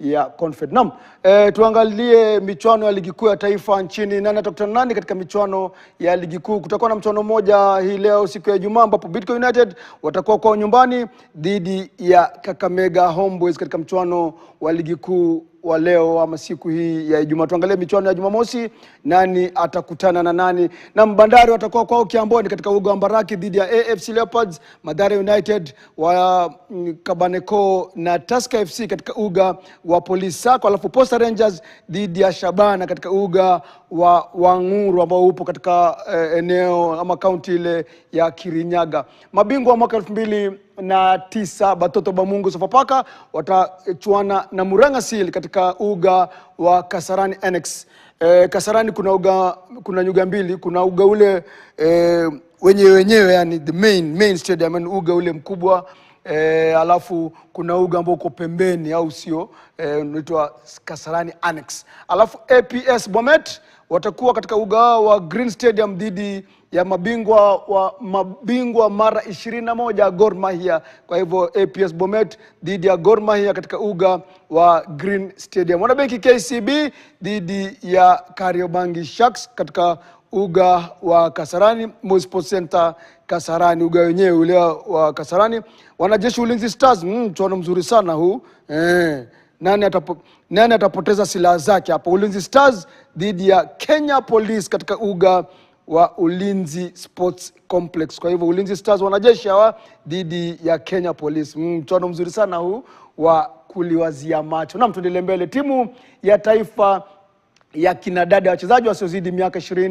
ya Confed. Naam, tuangalie michuano ya ligi kuu ya taifa nchini. Nani atakutana nani katika michuano ya ligi kuu? Kutakuwa na mchuano mmoja hii leo siku ya Ijumaa ambapo Bidco United watakuwa kwa nyumbani dhidi ya Kakamega Homeboys katika mchuano wa ligi kuu wa leo ama siku hii ya Ijumaa. Tuangalie michuano ya Jumamosi, nani atakutana na nani. Na Bandari watakuwa kwao Kiamboni katika uga wa Mbaraki dhidi ya AFC Leopards, Mathare United wa Kabaneko na Tusker FC katika uga wa Police Sacco, alafu Posta Rangers dhidi ya Shabana katika uga wa Wanguru ambao upo katika eneo ama kaunti ile ya Kirinyaga. Mabingwa wa mwaka 2009 Batoto Bamungu Sofapaka watachuana na Murang'a Seal katika uga wa Kasarani Annex. Kasarani kuna nyuga mbili, kuna uga ule wenyewe yani the main stadium, yani uga ule mkubwa, alafu kuna uga ambao uko pembeni au sio, unaitwa Kasarani Annex. Alafu APS Bomet watakuwa katika uga wa Green Stadium dhidi ya mabingwa mara 21 Gor Mahia. Kwa hivyo APS Bomet dhidi ya Gor Mahia katika uga wa Green Stadium. Wanabenki KCB dhidi ya Kariobangi Sharks katika uga wa Kasarani Moi Sports Center Kasarani, uga wenyewe ule wa Kasarani. Wanajeshi Ulinzi Stars, mchuano mzuri sana huu. Nani atapoteza silaha zake hapo? Ulinzi Stars dhidi ya Kenya Police katika uga wa Ulinzi Sports Complex. Kwa hivyo Ulinzi Stars wanajeshi hawa dhidi ya Kenya Police. Mchuano mzuri sana huu wa kuliwazia macho. Naam, tuendelee mbele. Timu ya taifa ya kinadada wachezaji wasiozidi miaka 20